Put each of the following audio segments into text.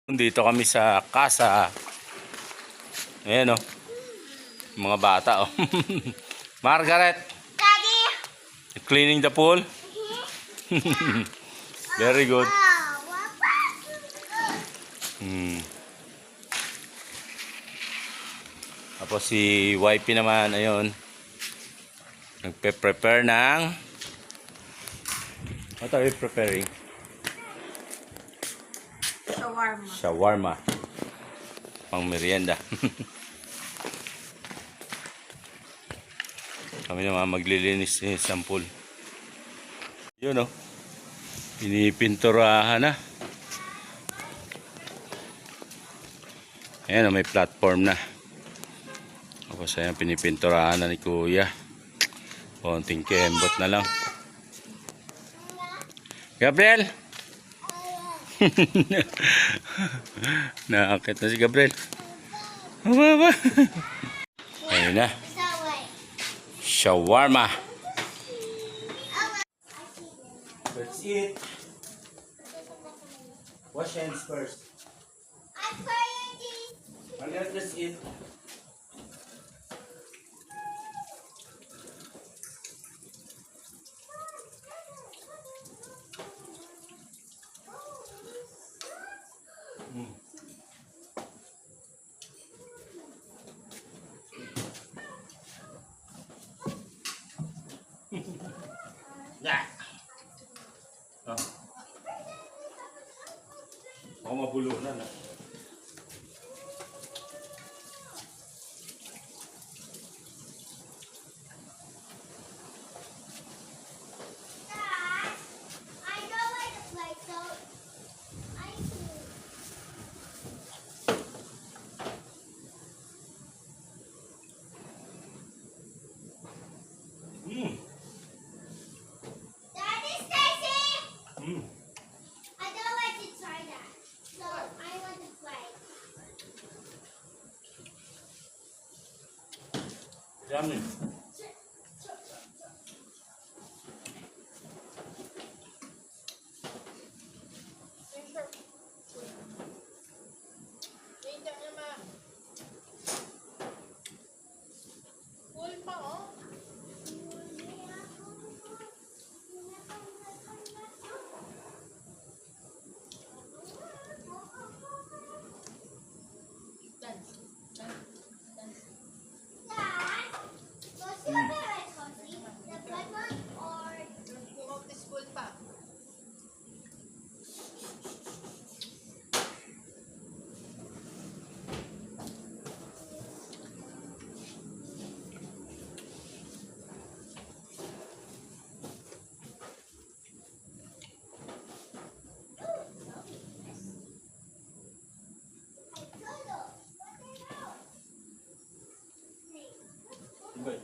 Dito kami sa casa. Ayan o. Mga bata o. Margaret! Daddy! Cleaning the pool? Very good. Tapos si wifey naman, ayun. Nagpe-prepare ng... What are you preparing? Shawarma. Shawarma. Pang merienda. Kami naman maglilinis sa pool. Yun o. Pinipinturahan na. Ayan o, may platform na. Tapos ayan, pinipinturahan na ni Kuya. Konting kembot na lang. Gabriel! Nakakit na si Gabriel. Ayun na. Shawarma. Let's eat. Wash hands first. Let's eat. Yeah. Oh. Ako mabulunan na. I don't like to try that. So I want to play. Yummy. What's your favorite coffee? The black one or the school pa? Good.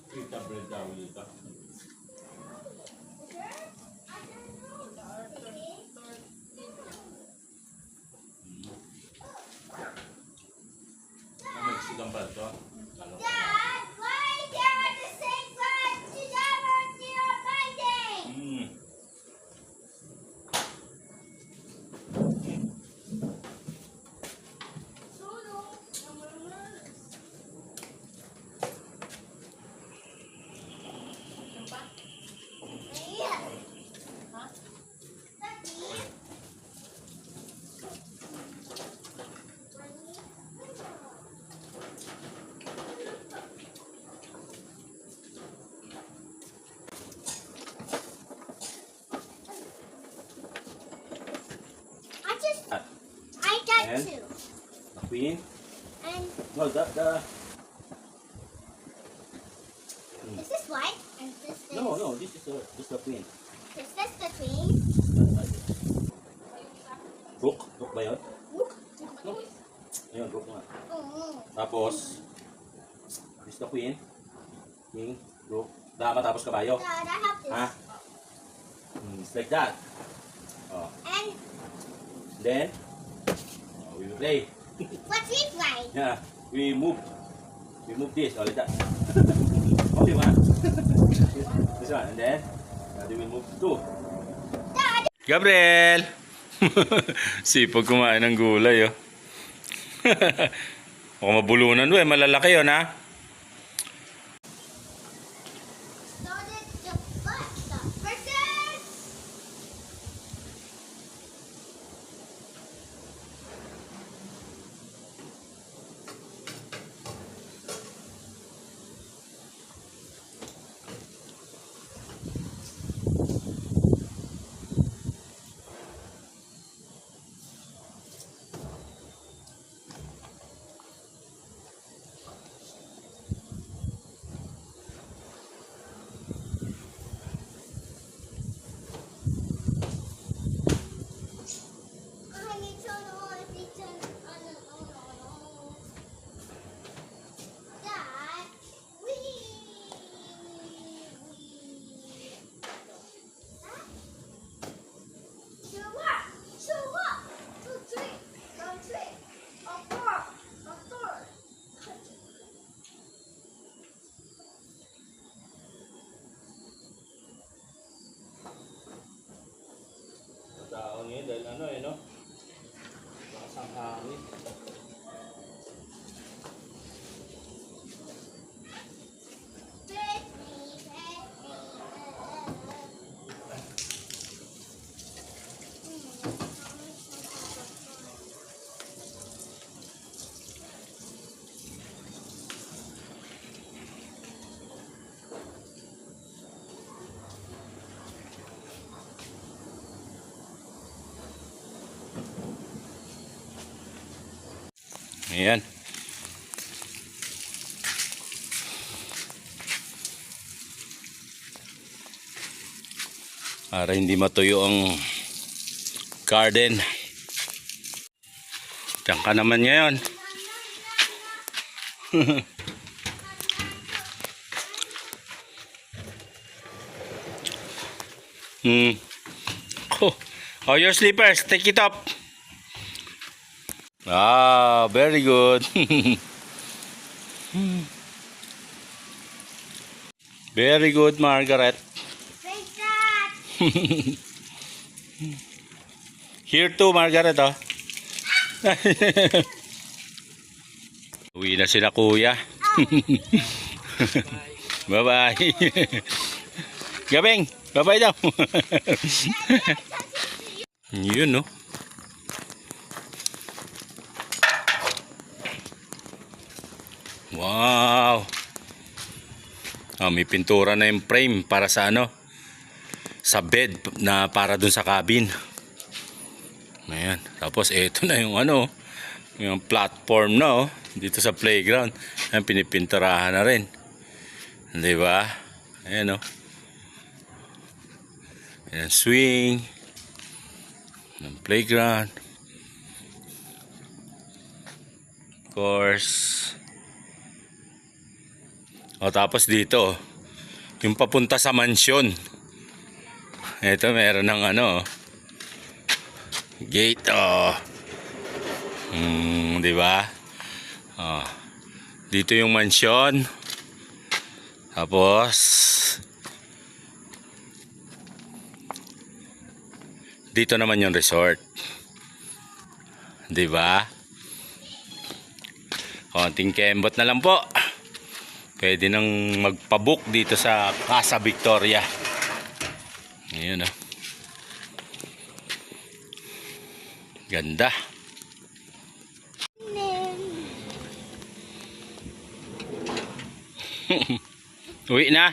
Kita bread daw dito. Mexican pa ito. Dad, why there are the same class together you're fighting? I got And? two. A queen? And No, the... is this white? And this is No, this is the queen. Is this the queen? Rook? Rook ba yun? No. Ayun, rook nga. Oh. Tapos, this is the queen. King, rook, dama tapos kabayo. Dad, I have to. Ha? It's like that. Oh. And Then, we will play. what's this like? Yeah, we move. We move this, like that. Only one. This one, and then, we will move two. Dad, Gabriel! Sipag kumain ng gulay, oh. Baka mabulunan, we. Malalaki yun, ha? started the bus stop. Versus. I need to know if it's an Dad, Show up. 2, 3. 1, 3. A 4. A 4. Tao niya, dahil ano, eh, no? Lakas ang hangin. Ayan. Para hindi matuyo ang garden. Diyan ka naman ngayon. Oh, your slippers. Take it up. Ah, very good. Very good, Margaret. Thanks, Dad. Here too, Margaret, oh. Uwi na sila, kuya. Bye-bye. Gabing, bye-bye daw. Yun, no? Wow. Ah, may pintura na yung frame para sa ano? Sa bed na para dun sa cabin. Ayan. Tapos ito na yung ano, yung platform na, oh, dito sa playground. Ayan, pinipinturahan na rin. Di ba? Ayan, oh. Ayan, swing. Ayan, playground. Of course. O, tapos dito, yung papunta sa mansyon. Ito, meron ng ano, gate, oh. Di ba? Oh. Dito yung mansyon. Tapos, dito naman yung resort. Di ba? Konting kembot na lang po. Pwede nang magpabook dito sa Casa Victoria. Ayun, oh. Ganda. Uwi na.